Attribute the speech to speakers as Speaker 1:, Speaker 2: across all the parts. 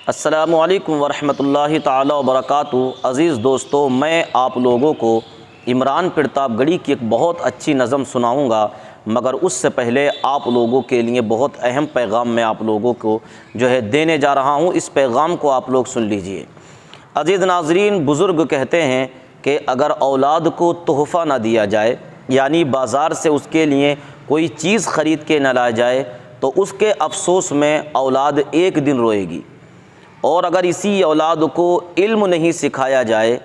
Speaker 1: السلام علیکم ورحمۃ اللہ تعالی وبرکاتہ۔ عزیز دوستو، میں آپ لوگوں کو عمران پرتاپ گڑھی کی ایک بہت اچھی نظم سناؤں گا، مگر اس سے پہلے آپ لوگوں کے لیے بہت اہم پیغام میں آپ لوگوں کو دینے جا رہا ہوں۔ اس پیغام کو آپ لوگ سن لیجئے۔ عزیز ناظرین، بزرگ کہتے ہیں کہ اگر اولاد کو تحفہ نہ دیا جائے، یعنی بازار سے اس کے لیے کوئی چیز خرید کے نہ لایا جائے، تو اس کے افسوس میں اولاد ایک دن روئے گی، اور اگر اسی اولاد کو علم نہیں سکھایا جائے،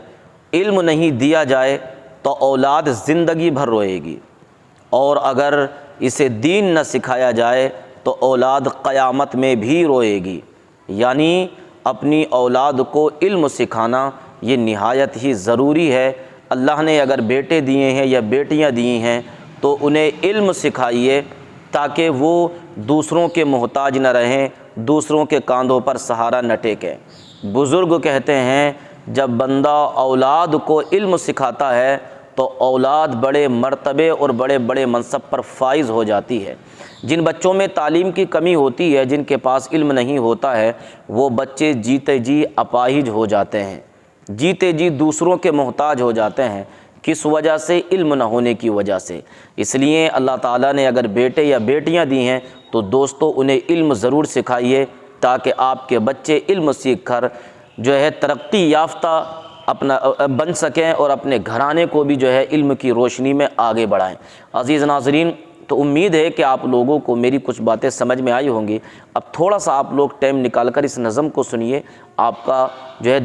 Speaker 1: علم نہیں دیا جائے، تو اولاد زندگی بھر روئے گی، اور اگر اسے دین نہ سکھایا جائے تو اولاد قیامت میں بھی روئے گی۔ یعنی اپنی اولاد کو علم سکھانا یہ نہایت ہی ضروری ہے۔ اللہ نے اگر بیٹے دیے ہیں یا بیٹیاں دی ہیں تو انہیں علم سکھائیے، تاکہ وہ دوسروں کے محتاج نہ رہیں، دوسروں کے کاندھوں پر سہارا نہ ٹیکیں۔ بزرگ کہتے ہیں جب بندہ اولاد کو علم سکھاتا ہے تو اولاد بڑے مرتبے اور بڑے بڑے منصب پر فائز ہو جاتی ہے۔ جن بچوں میں تعلیم کی کمی ہوتی ہے، جن کے پاس علم نہیں ہوتا ہے، وہ بچے جیتے جی اپاہج ہو جاتے ہیں، جیتے جی دوسروں کے محتاج ہو جاتے ہیں۔ کس وجہ سے؟ علم نہ ہونے کی وجہ سے۔ اس لیے اللہ تعالیٰ نے اگر بیٹے یا بیٹیاں دی ہیں تو دوستو انہیں علم ضرور سکھائیے، تاکہ آپ کے بچے علم سیکھ کر ترقی یافتہ اپنا بن سکیں اور اپنے گھرانے کو بھی علم کی روشنی میں آگے بڑھائیں۔ عزیز ناظرین، تو امید ہے کہ آپ لوگوں کو میری کچھ باتیں سمجھ میں آئی ہوں گی۔ اب تھوڑا سا آپ لوگ ٹائم نکال کر اس نظم کو سنیے، آپ کا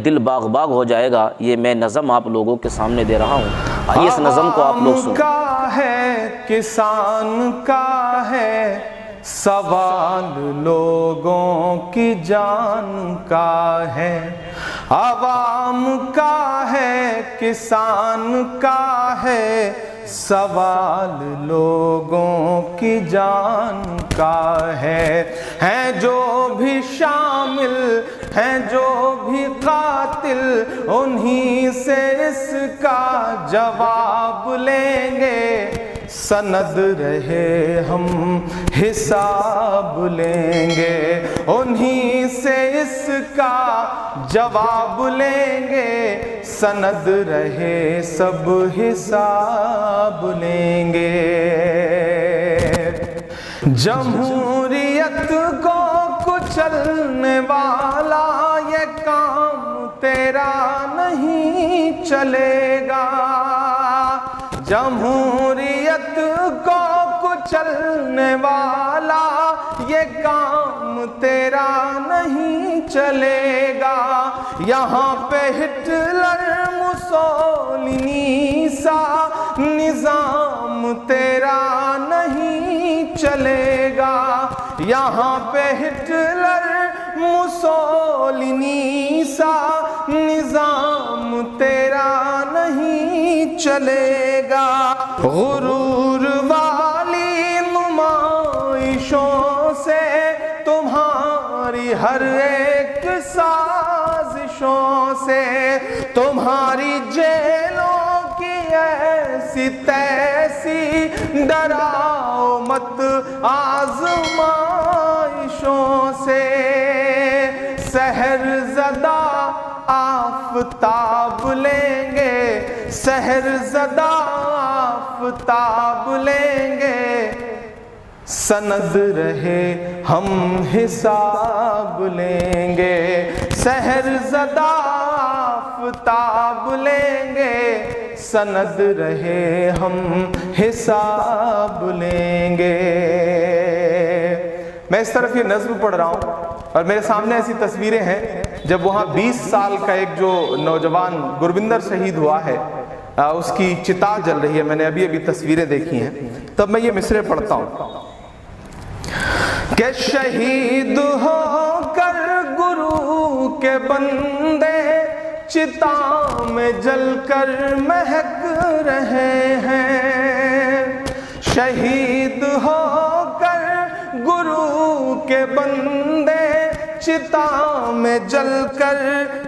Speaker 1: دل باغ باغ ہو جائے گا۔ یہ میں نظم آپ لوگوں کے سامنے دے رہا ہوں، آئیے اس نظم کو آپ لوگ سنیں۔
Speaker 2: کا ہے کسان کا ہے سوال لوگوں کی جان کا ہے، عوام کا ہے کسان کا ہے سوال لوگوں کی جان کا ہے۔ ہیں جو بھی شامل ہیں جو بھی قاتل، انہی سے اس کا جواب لیں گے، سند رہے ہم حساب لیں گے، انہی سے اس کا جواب لیں گے، سند رہے سب حساب لیں گے۔ جمہوریت کو کچلنے والا یہ کام تیرا نہیں چلے گا، جمہوریت کو کچلنے والا یہ کام تیرا نہیں چلے گا، یہاں پہ ہٹلر مسولینی سا نظام تیرا نہیں چلے گا، یہاں پہ ہٹلر مسولینی سا نظام تیرا نہیں چلے گا۔ غرور والی نمائشوں سے تمہاری ہر ایک سازشوں سے، تمہاری جیلوں کی ایسی تیسی ڈراؤ مت آزمائشوں سے، سحر زدہ آفتاب لیں گے، سحر زدہ آفتاب لیں گے، سند رہے ہم حساب لیں گے، سحر زدہ آفتاب لیں گے، سند رہے ہم حساب لیں گے۔ میں اس طرف یہ نظم پڑھ رہا ہوں اور میرے سامنے ایسی تصویریں ہیں جب وہاں 20 سال کا ایک جو نوجوان گروندر شہید ہوا ہے، اس کی چتا جل رہی ہے، میں نے ابھی تصویریں دیکھی ہیں، تب میں یہ مصرعے پڑھتا ہوں کہ شہید ہو کر گرو کے بندے چتا میں جل کر مہک رہے ہیں، شہید ہو کر گرو کے بندے چتا میں جل کر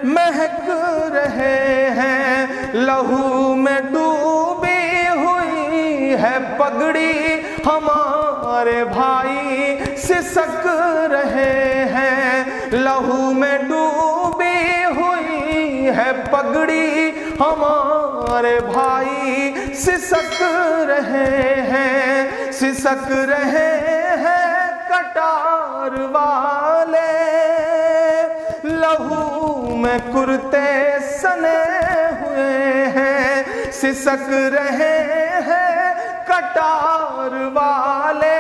Speaker 2: مہک رہے ہیں، لہو میں ڈوبی ہوئی ہے پگڑی ہمارے بھائی سسک رہے ہیں، لہو میں ڈوبی ہوئی ہے پگڑی ہمارے بھائی سسک رہے ہیں، سسک رہے ہیں کٹار والے، لہو میں کرتے سنے ہوئے ہیں، سسک رہے ہیں کٹار والے،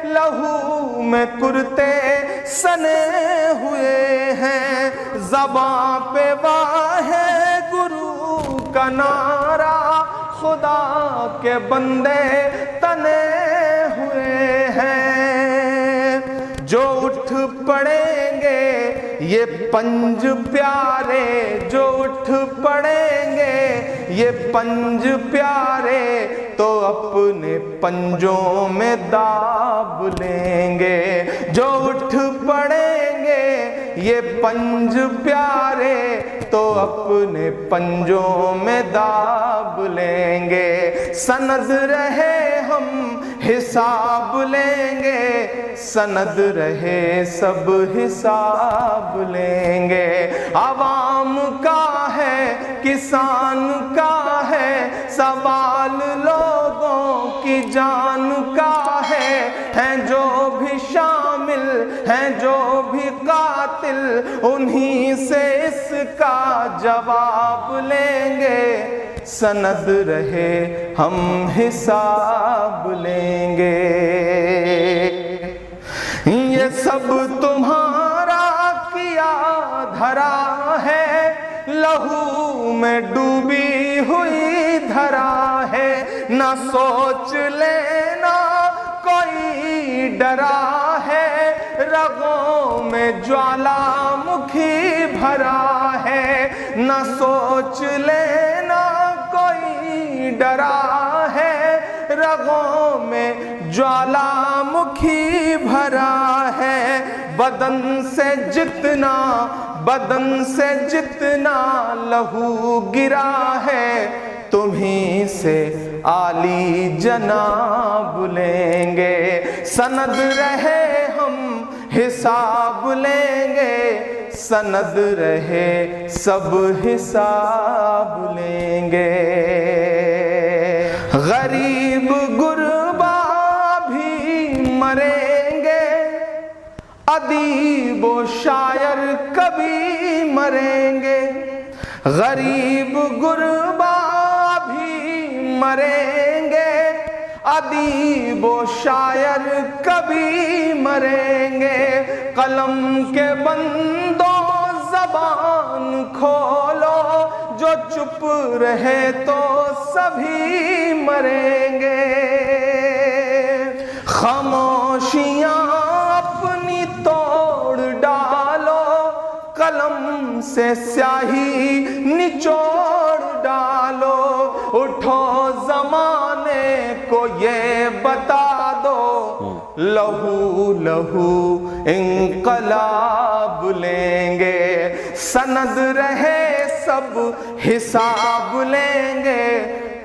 Speaker 2: لہو میں کرتے سنے ہوئے ہیں، زباں پہ واہے گرو کا نعرہ، خدا کے بندے تنے ہوئے ہیں، جو اٹھ پڑیں گے یہ پنج پیارے، جو اٹھ پڑیں گے یہ پنج پیارے، تو اپنے پنجوں میں داب لیں گے، جو اٹھ پڑیں گے یہ پنج پیارے، تو اپنے پنجوں میں داب لیں گے، سند رہے ہم حساب لیں گے، سند رہے سب حساب لیں گے، عوام کا ہے کسان کا ہے سوال، لوگوں کی جان کا ہے، ہیں جو بھی شامل ہیں جو بھی قاتل، انہی سے اس کا جواب لیں گے، سند رہے ہم حساب لیں گے، یہ سب تمہارا کیا دھرا ہے، لہو میں ڈوبی ہوئی دھرا ہے، نہ سوچ لینا کوئی ڈرا ہے، رگوں میں جوالا مکھی بھرا ہے، نہ سوچ لینا کوئی ڈرا ہے، رگوں میں جوالا مکھی بھرا ہے، بدن سے جتنا لہو گرا ہے، تمہیں سے عالی جناب لیں گے، سند رہے ہم حساب لیں گے، سند رہے سب حساب لیں گے، غریب غربا بھی مریں گے، ادیب و شاعر کبھی مریں گے، غریب غربا بھی مریں گے، ادیب و شاعر کبھی مریں گے، قلم کے بندوں زبان کھولو، جو چپ رہے تو سبھی مریں گے، خاموشیاں اپنی توڑ ڈالو، قلم سے سیاہی نچوڑ ڈالو، اٹھو زمانے کو یہ بتا دو، لہو لہو انقلاب لیں گے، سند رہے سب حساب لیں گے،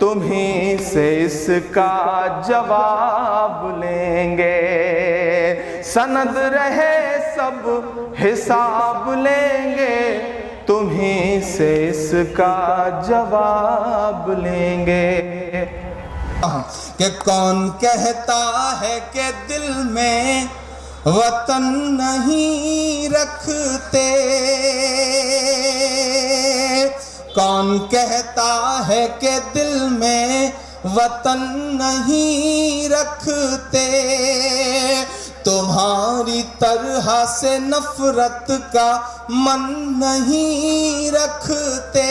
Speaker 2: تمہیں سے اس کا جواب لیں گے، سند رہے سب حساب لیں گے، تمہیں سے اس کا جواب لیں گے،
Speaker 3: کہ کون کہتا ہے کہ دل میں وطن نہیں رکھتے، کون کہتا ہے کہ دل میں وطن نہیں رکھتے، تمہاری طرح سے نفرت کا من نہیں رکھتے،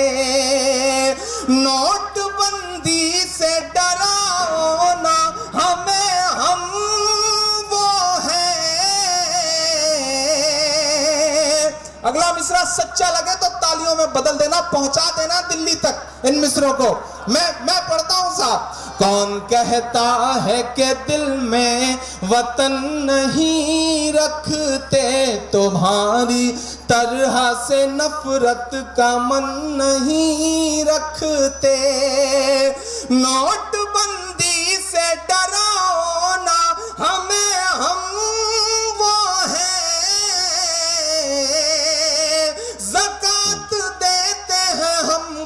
Speaker 3: نوٹ بندی سے ڈراؤ نہ ہمیں، ہم وہ ہیں، اگلا مصرع سچا لگے تو تالیوں میں بدل دینا، پہنچا دینا دلی تک ان مصروں کو، میں پڑھتا ہوں صاحب، کون کہتا ہے کہ دل میں وطن نہیں رکھتے، تمہاری طرح سے نفرت کا من نہیں رکھتے، نوٹ بندی سے ڈراؤ نہ ہمیں، ہم وہ ہیں